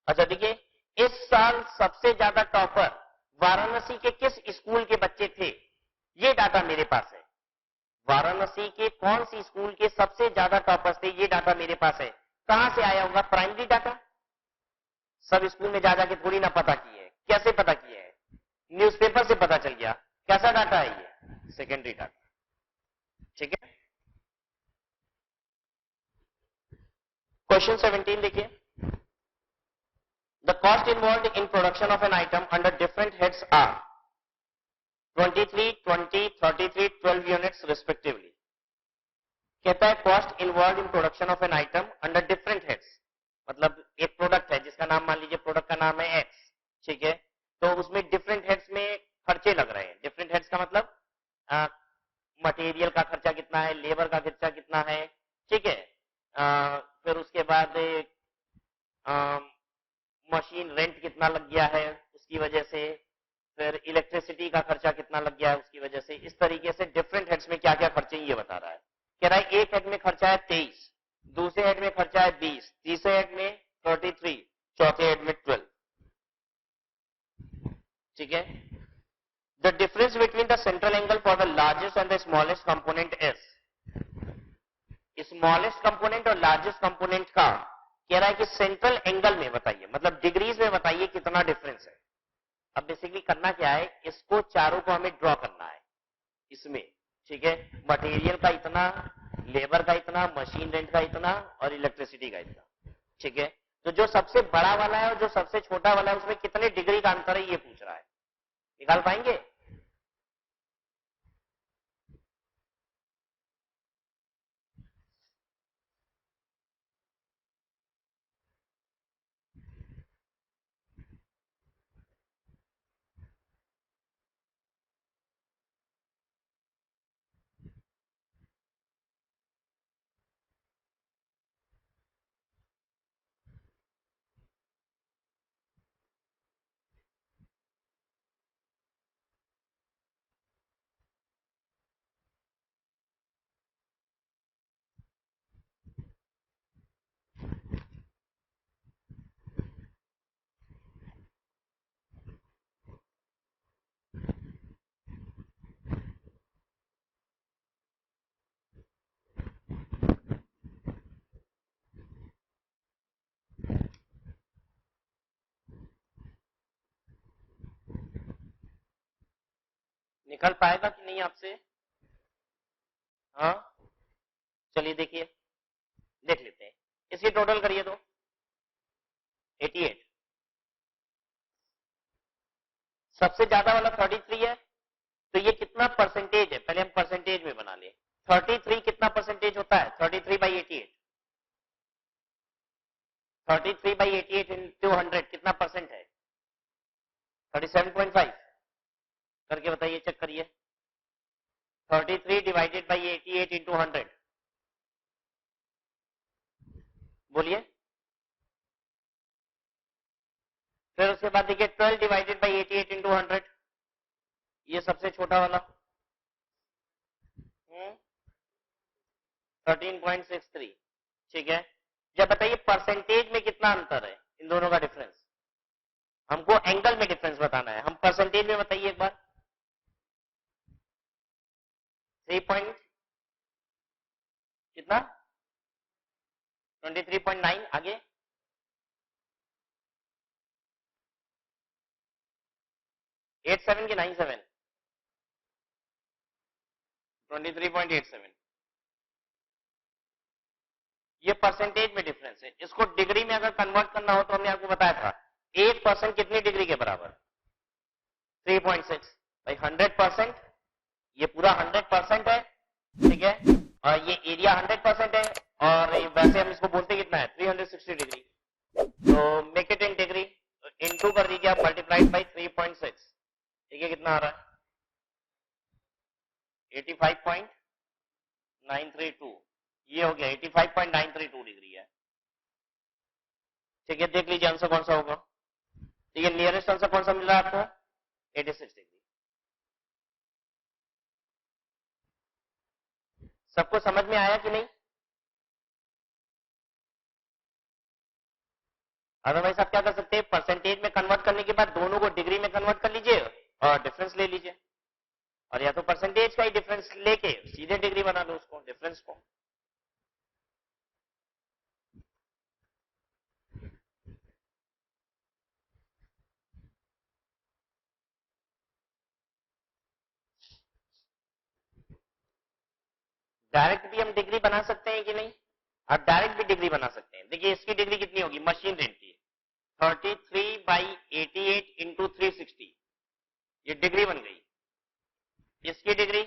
अच्छा देखिए, इस साल सबसे ज्यादा टॉपर वाराणसी के किस स्कूल के बच्चे थे, ये डाटा मेरे पास है। वाराणसी के कौन सी स्कूल के सबसे ज्यादा टॉपर्स थे, ये डाटा मेरे पास है। कहां से आया होगा? Primary data. सब स्कूल में जा जाके थोड़ी ना पता किए हैं, कैसे पता किए हैं? न्यूज़पेपर से पता चल गया। कैसा डाटा है ये? सेकेंडरी डाटा, ठीक है। क्वेश्चन 17 देखिए, the cost involved in production of an item under different heads are 23, 20, 33, 12 units respectively. कहता है cost involve in production of an item under different heads, मतलब एक प्रोडक्ट है जिसका नाम मान लीजिए प्रोडक्ट का नाम है एक्स, ठीक है, तो उसमें डिफरेंट हेड्स में खर्चे लग रहे हैं। डिफरेंट हेड्स का मतलब मटेरियल का खर्चा कितना है, लेबर का खर्चा कितना है, ठीक है, फिर उसके बाद मशीन रेंट कितना लग गया है उसकी वजह से, फिर इलेक्ट्रिसिटी का खर्चा कितना लग गया है उसकी वजह से। इस तरीके से डिफरेंट हेड्स में क्या क्या खर्चे ये बता रहा है। कह रहा है एक हेड में खर्चा है 23, दूसरे हेड में खर्चा है 20, तीसरे हेड में 33, चौथे हेड में 12, ठीक है। The difference between the central angle for the largest and the smallest component is, smallest component और लार्जेस्ट कंपोनेंट का कह रहा है कि सेंट्रल एंगल में बताइए, मतलब डिग्रीज में बताइए कितना डिफरेंस है। अब बेसिकली करना क्या है, इसको चारों को हमें ड्रॉ करना है इसमें, ठीक है, मटेरियल का इतना, लेबर का इतना, मशीन रेंट का इतना और इलेक्ट्रिसिटी का इतना। ठीक है, तो जो सबसे बड़ा वाला है और जो सबसे छोटा वाला है उसमें कितने डिग्री का अंतर है ये पूछ रहा है, निकाल पाएंगे? निकल पाएगा कि नहीं आपसे? हाँ, चलिए देखिए, देख लेते हैं, इसकी टोटल करिए तो 88, सबसे ज्यादा वाला 33 है, तो ये कितना परसेंटेज है, पहले हम परसेंटेज में बना ले। 33 कितना परसेंटेज होता है? 33/88, 33/88 इंटू 100 कितना परसेंट है? 37.5। करके बताइए, चेक करिए। 33 डिवाइडेड बाई 88 इंटू 100, बोलिए। फिर उसके बाद देखिए 12 डिवाइडेड बाई 88 इंटू 100, ये सबसे छोटा वाला 13.63। ठीक है, जब बताइए परसेंटेज में कितना अंतर है इन दोनों का डिफरेंस, हमको एंगल में डिफरेंस बताना है, हम परसेंटेज में बताइए एक बार। 3 पॉइंट कितना? 23.9। आगे 87 की 97? 23.87। ये परसेंटेज में डिफरेंस है, इसको डिग्री में अगर कन्वर्ट करना हो तो हमने आपको बताया था 1% कितनी डिग्री के बराबर? 3.6 भाई 100%, ये पूरा 100% है। ठीक है, और ये एरिया 100% है, और वैसे हम इसको बोलते कितना है? 360 डिग्री। तो make it in degree, into कर दीजिए आप, मल्टीप्लाइड बाई 3.6। ठीक है, कितना आ रहा है? 85.932। ये हो गया 85.932 डिग्री है। ठीक है, देख लीजिए आंसर कौन सा होगा। तो ये नियरेस्ट आंसर कौन सा मिल रहा है आपको? 86 डिग्री। सबको समझ में आया कि नहीं? अदरवाइज आप क्या कर सकते हैं, परसेंटेज में कन्वर्ट करने के बाद दोनों को डिग्री में कन्वर्ट कर लीजिए और डिफरेंस ले लीजिए, और या तो परसेंटेज का ही डिफरेंस लेके सीधे डिग्री बना लो उसको, डिफरेंस को। डायरेक्ट भी हम डिग्री बना सकते हैं कि नहीं? आप डायरेक्ट भी डिग्री बना सकते हैं। देखिए इसकी डिग्री कितनी होगी मशीन रेंट की? 33/88 इंटू 360, ये डिग्री बन गई। इसकी डिग्री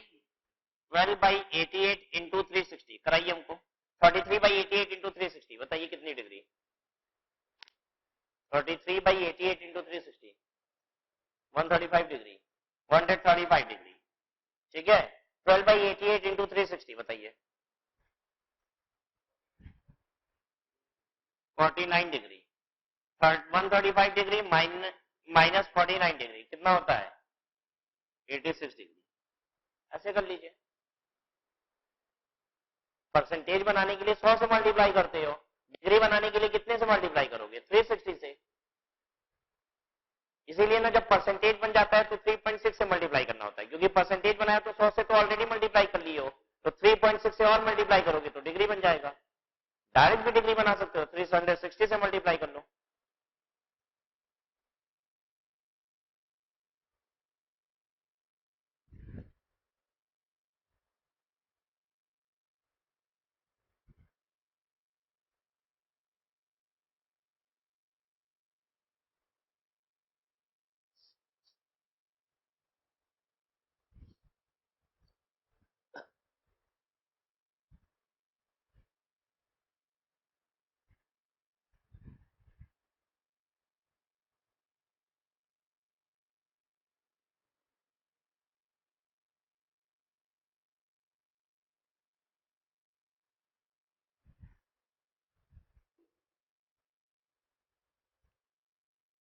12/88 इंटू 360, कराइए हमको। 33/88 इंटू 360, बताइए कितनी डिग्री? 33/88 into 360, 135 degree, 135 degree. ठीक है, 12/88 इंटू 360 बताइए, 49 डिग्री। 135 डिग्री माइनस 49 डिग्री कितना होता है? 86 डिग्री। ऐसे कर लीजिए। परसेंटेज बनाने के लिए 100 से मल्टीप्लाई करते हो, डिग्री बनाने के लिए कितने से मल्टीप्लाई करोगे? 360 से। इसीलिए ना जब परसेंटेज बन जाता है तो 3.6 से मल्टीप्लाई करना होता है, क्योंकि परसेंटेज बनाया तो 100 से तो ऑलरेडी मल्टीप्लाई कर लिए हो, तो 3.6 से और मल्टीप्लाई करोगे तो डिग्री बन जाएगा। डायरेक्ट भी डिग्री बना सकते हो, 360 से मल्टीप्लाई कर लो।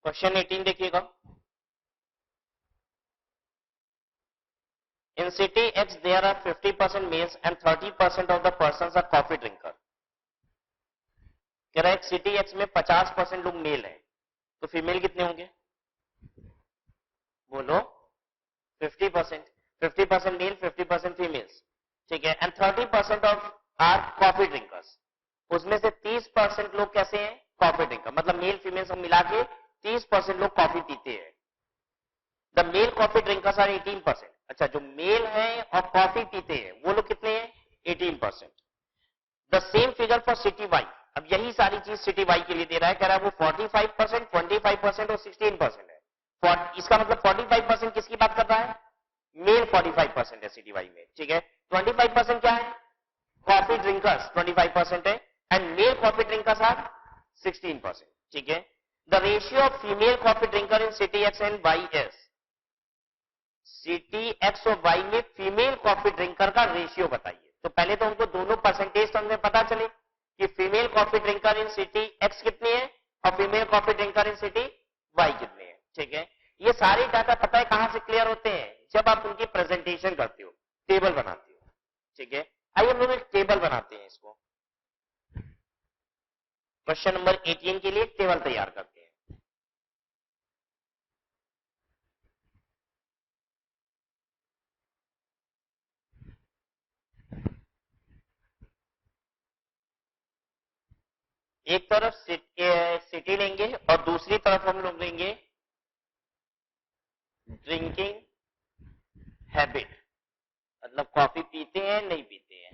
क्वेश्चन 18 देखिएगा। In city X there are 50% males and 30% of the persons are coffee drinker। कह रहा है सिटी एक्स में 50% लोग मेल हैं, तो फीमेल कितने होंगे? बोलो 50%। 50% मेल, 50% फीमेल्स, ठीक है। And 30% of are coffee drinkers, उसमें से 30% लोग कैसे हैं? कॉफी ड्रिंकर, मतलब मेल फीमेल सब मिला के 30% लोग कॉफी पीते हैं। The male coffee drinkers are 18%। अच्छा, जो मेल हैं और कॉफी पीते हैं वो लोग कितने हैं? 18%। The same figure for city Y. अब यही सारी चीज सिटी वाई के लिए दे रहा है, कह रहा है वो 45%, 25% और 16% है। इसका मतलब 45% किसकी बात कर रहा है? मेल 45% है सिटी वाई में, ठीक है। 25% क्या है? कॉफी ड्रिंकर्स 25% है, and male coffee drinkers are 16%, ठीक है। The ratio of female coffee drinker in city X and Y एस। सिटी एक्स और वाई में फीमेल कॉफी ड्रिंकर का रेशियो बताइए। तो पहले तो हमको दोनों परसेंटेज तो हमें पता चले कि female coffee drinker in city X कितनी है और female coffee drinker in city Y कितने हैं, ठीक है। ये सारे डाटा पता है कहां से क्लियर होते हैं? जब आप उनकी प्रेजेंटेशन करते हो, टेबल बनाते हो, ठीक है। आइए हम लोग एक टेबल बनाते हैं। इसको क्वेश्चन नंबर 18 के लिए टेबल तैयार करते हैं। एक तरफ सिटी लेंगे और दूसरी तरफ हम लोग लेंगे ड्रिंकिंग हैबिट, मतलब कॉफी पीते हैं नहीं पीते हैं,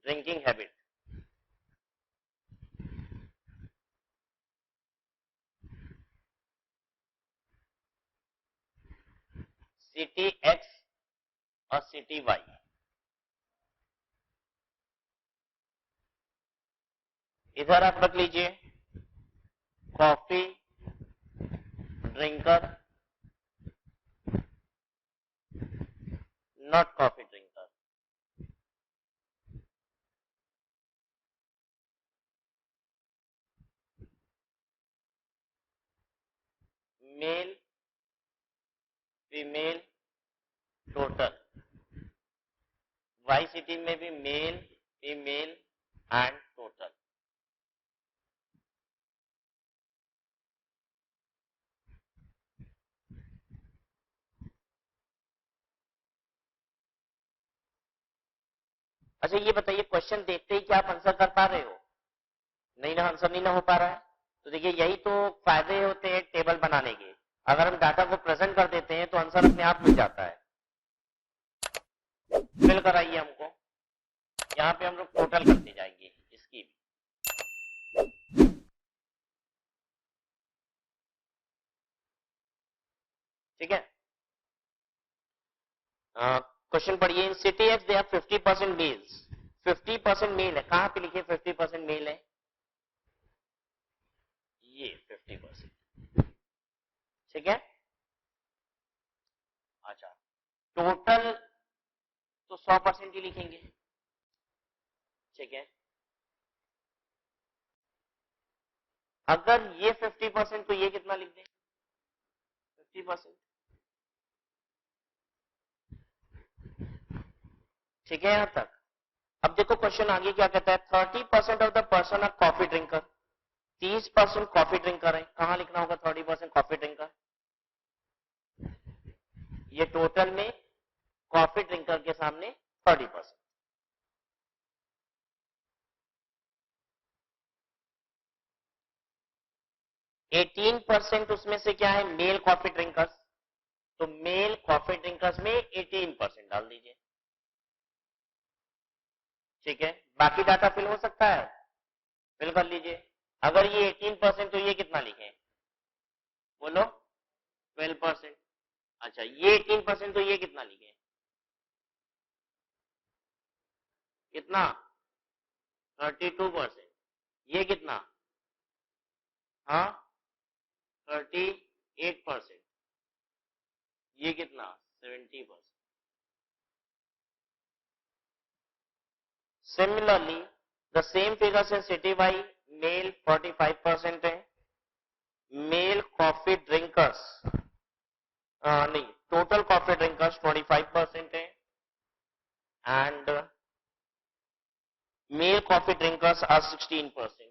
ड्रिंकिंग हैबिट। सिटी एक्स और सिटी वाई। इधर आप रख लीजिए coffee drinker, not coffee drinker. Male female total. Y city में भी मेल फीमेल एंड टोटल। अच्छा ये बताइए, क्वेश्चन देखते ही क्या आप आंसर कर पा रहे हो? नहीं ना, आंसर नहीं ना हो पा रहा है। तो देखिए यही तो फायदे होते हैं टेबल बनाने के। अगर हम डाटा को प्रेजेंट कर देते हैं तो आंसर अपने आप मिल जाता है। फिल कराइए हमको, यहाँ पे हम लोग टोटल करते जाएंगे इसकी भी। ठीक है, क्वेश्चन पढ़िए। In city X they have 50% males. 50% male है, कहां पे लिखे 50% मेल है? ये 50%, ठीक है। अच्छा, टोटल तो 100% ही लिखेंगे, ठीक है। अगर ये 50% तो ये कितना लिख दें? 50%, ठीक है यहां तक। अब देखो क्वेश्चन आगे क्या कहता है। 30% of the person are coffee drinker. 30% coffee drinker है, कहां लिखना होगा 30% कॉफी ड्रिंकर? ये टोटल में कॉफी ड्रिंकर के सामने 30%। 18% उसमें से क्या है? Male coffee drinkers. तो मेल कॉफी ड्रिंकर्स में 18% डाल दीजिए, ठीक है। बाकी डाटा फिल हो सकता है, फिल कर लीजिए। अगर ये 18% तो ये कितना लिखें? बोलो 12%। अच्छा, ये 18% तो ये कितना लिखें? कितना? 32%। ये कितना? हाँ 38%। ये कितना? 70%। Similarly the same figures in city Y. Male 45% है, मेल कॉफी ड्रिंकर्स, नहीं, टोटल कॉफी ड्रिंकर्स 25% है, and male coffee drinkers are 16%.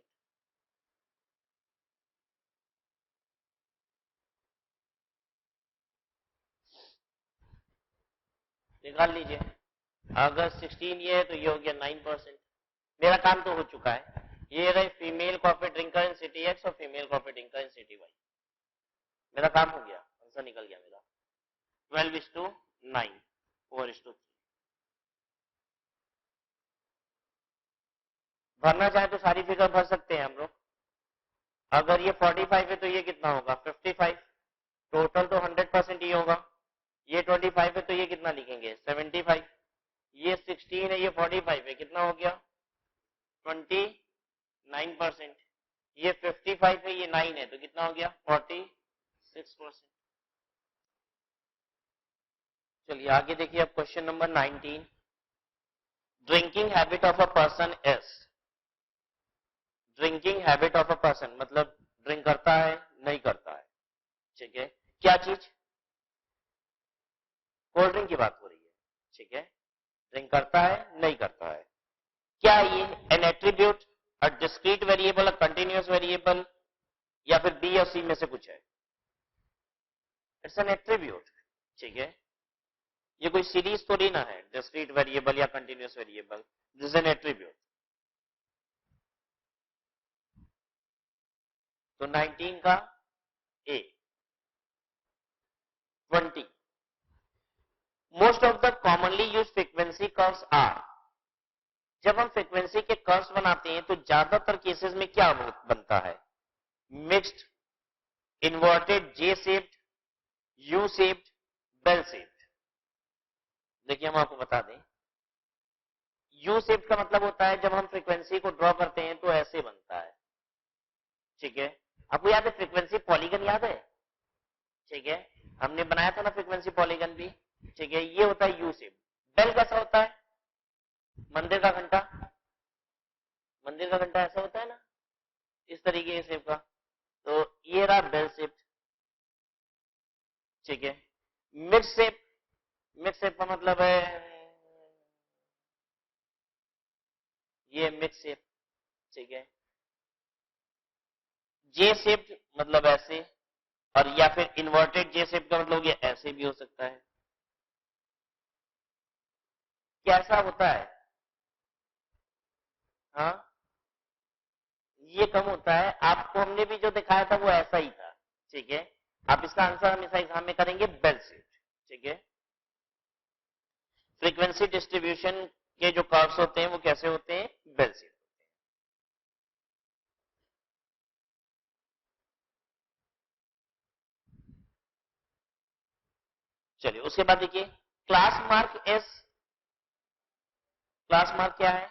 निकाल लीजिए, अगर 16 ये है तो ये हो गया 9%. मेरा काम तो हो चुका है. ये रहे female coffee drinker in city X और female coffee drinker in city Y. मेरा काम हो गया, आंसर निकल गया मेरा 12:9, 4:3. भरना चाहे तो सारी फिगर भर सकते हैं हम लोग. अगर ये 45 है तो ये कितना होगा 55. टोटल तो 100% ही होगा. ये 25 है तो ये कितना लिखेंगे 75. ये 16 है, ये 45 है, कितना हो गया 29%. ये 55 है, ये 9 है, तो कितना हो गया 46%. चलिए आगे देखिए. अब question number 19. Drinking habit of a person is. Drinking habit of a person मतलब ड्रिंक करता है नहीं करता है. ठीक है, क्या चीज, कोल्ड ड्रिंक की बात हो रही है. ठीक है, ड्रिंक करता है नहीं करता है. क्या ये an attribute, a discrete variable, a continuous variable, या फिर बी और सी में से कुछ है. It's an attribute. ठीक है, ये कोई सीरीज थोड़ी ना है डिस्क्रीट वेरिएबल या continuous variable. This an attribute. तो 19 का A. 20. Most of the commonly use frequency curves are. जब हम फ्रीक्वेंसी के कर्व्स बनाते हैं तो ज्यादातर केसेस में क्या बनता है, mixed, inverted, J shaped, U shaped, bell shaped. देखिए हम आपको बता दें, यू शेप का मतलब होता है जब हम फ्रीक्वेंसी को ड्रॉ करते हैं तो ऐसे बनता है. ठीक है, आपको याद है फ्रीक्वेंसी पॉलीगन याद है. ठीक है, हमने बनाया था ना फ्रीक्वेंसी पॉलीगन भी. ठीक है, ये होता है यू शेप. बेल कैसा होता है, मंदिर का घंटा. मंदिर का घंटा ऐसा होता है ना, इस तरीके के शेप का. तो ये रहा बेल शेप. ठीक है, मिक्स शेप. मिक्स शेप का मतलब है ये मिक्स शेप. ठीक है, जे शेप मतलब ऐसे, और या फिर इन्वर्टेड जे शेप का मतलब ये ऐसे भी हो सकता है. कैसा होता है, हाँ ये कम होता है. आपको हमने भी जो दिखाया था वो ऐसा ही था. ठीक है, आप इसका आंसर हमेशा एग्जाम में करेंगे बेल शेप. ठीक है, फ्रीक्वेंसी डिस्ट्रीब्यूशन के जो कर्व्स होते हैं वो कैसे होते हैं, बेल शेप. चलिए उसके बाद देखिए class marks. Class mark क्या है,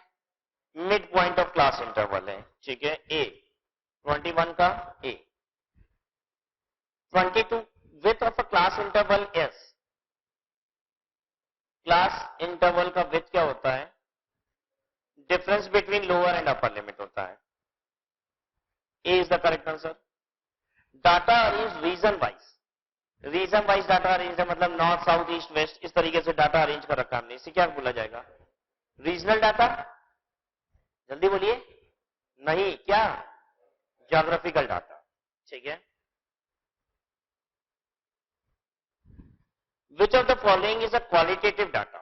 mid point of class interval है. ठीक है, ए 21 का A. 22 width of a class intervals. Class interval का विथ क्या होता है, difference between lower and upper limit होता है. A is the correct answer. Data arrange region wise. Region wise data arrange है, मतलब नॉर्थ साउथ ईस्ट वेस्ट इस तरीके से डाटा अरेंज कर रखा हमने. इसे क्या बोला जाएगा, रीजनल डाटा. जल्दी बोलिए, नहीं क्या, ज्योग्राफिकल डाटा. ठीक है, विच of the following is a qualitative data.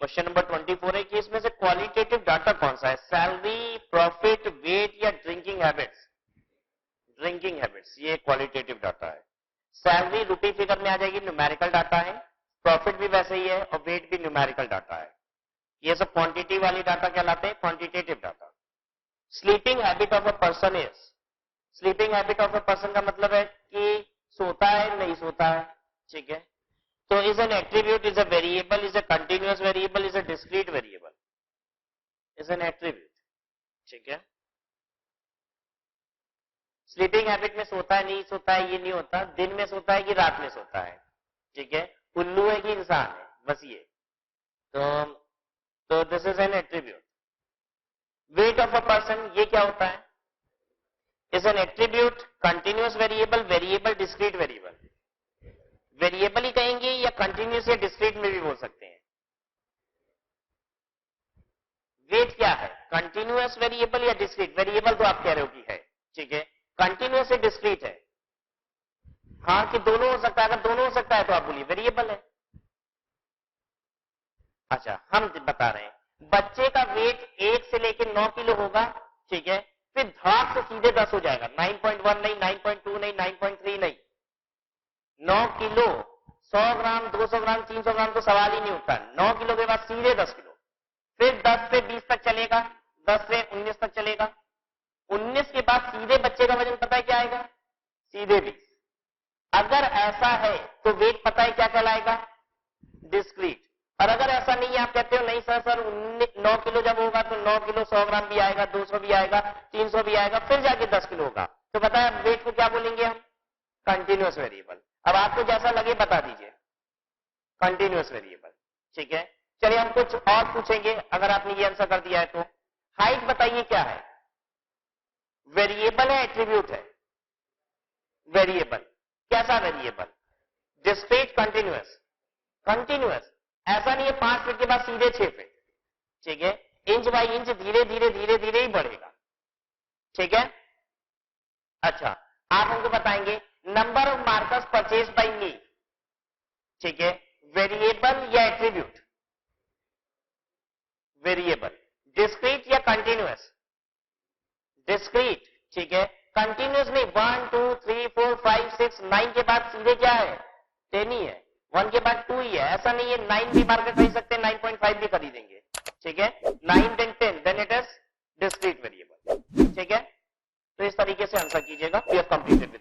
Question number 24 है कि इसमें से क्वालिटेटिव डाटा कौन सा है, सैलरी, प्रॉफिट, वेट या ड्रिंकिंग हैबिट्स. ड्रिंकिंग हैबिट्स ये क्वालिटेटिव डाटा है. सैलरी रुपी फिगर में आ जाएगी, न्यूमेरिकल डाटा है. प्रॉफिट भी वैसे ही है और वेट भी न्यूमेरिकल डाटा है. ये सब क्वांटिटी वाली डाटा कहलाते हैं, quantitative data. Sleeping habit of a person is. Sleeping habit of a person का मतलब है कि सोता है नहीं सोता है. ठीक है, तो is an attribute, is a variable, is a continuous variable, is a discrete variable. Is an attribute. ठीक है, स्लीपिंग हैबिट में सोता है नहीं सोता है ये नहीं होता, दिन में सोता है कि रात में सोता है. ठीक है, उल्लू है कि इंसान है, बस ये. तो this is an attribute. Weight of a person ये क्या होता है, is an attribute, continuous variable, variable, discrete variable. Variable ही कहेंगे या कंटिन्यूअस या डिस्क्रीट में भी बोल सकते हैं। वेट क्या है, कंटिन्यूअस वेरिएबल या डिस्क्रीट? वेरिएबल तो आप कह रहे हो कि है, ठीक है। कंटिन्यूअस या डिस्क्रीट है? हाँ कि दोनों हो सकता है। अगर दोनों हो सकता है तो आप बोलिए वेरिएबल है। अच्छा, हम बता रहे हैं बच्चे का वेट 1 से लेकर 9 किलो होगा, ठीक है। फिर धड़ाक से सीधे 10 हो जाएगा, 9.1 नहीं, 9.2 नहीं, 9.3 नहीं, 9 किलो, 100 ग्राम, 200 ग्राम, 300 ग्राम तो सवाल ही नहीं उठता। 9 किलो के बाद सीधे 10 किलो, फिर 10 से 20 तक चलेगा, 10 से 19 तक चलेगा, 19 के बाद सीधे बच्चे का वजन पता है क्या आएगा, सीधे 20। अगर ऐसा है तो वेट पता है क्या कहलाएगा, डिस्क्रीट। और अगर ऐसा नहीं है, आप कहते हो नहीं सर 9 किलो जब होगा तो 9 किलो 100 ग्राम भी आएगा, 200 भी आएगा, 300 भी आएगा, फिर जाके 10 किलो होगा, तो पता है वेट को क्या बोलेंगे हम, कंटिन्यूअस वेरिएबल। अब आपको जैसा लगे बता दीजिए, कंटिन्यूअस वेरिएबल, ठीक है। चलिए हम कुछ और पूछेंगे, अगर आपने ये आंसर कर दिया है तो। हाइट बताइए क्या है, वेरिएबल है एट्रीब्यूट है? वेरिएबल। कैसा वेरिएबल, डिस्क्रीट, कंटिन्यूअस? कंटिन्यूअस। ऐसा नहीं है 5 फीट के बाद सीधे 6 फीट, ठीक है। इंच बाई इंच धीरे धीरे धीरे धीरे ही बढ़ेगा, ठीक है। अच्छा, आप हमको बताएंगे number of markers purchase by me, ठीक है, वेरिएबल या एट्रीब्यूट? वेरिएबल। डिस्क्रीट या कंटिन्यूअस? डिस्क्रीट, ठीक है। कंटिन्यूअस नहीं, 1 2 3 4 5 6 9 के बाद सीधे क्या है, 10 ही है, 1 के बाद 2 ही है। ऐसा नहीं है 9 भी मार्कर खरीद सकते हैं, 9.5 भी खरीदेंगे, ठीक है। 9 then 10 then it is discrete variable, ठीक है। तो इस तरीके से आंसर कीजिएगा। We have completed.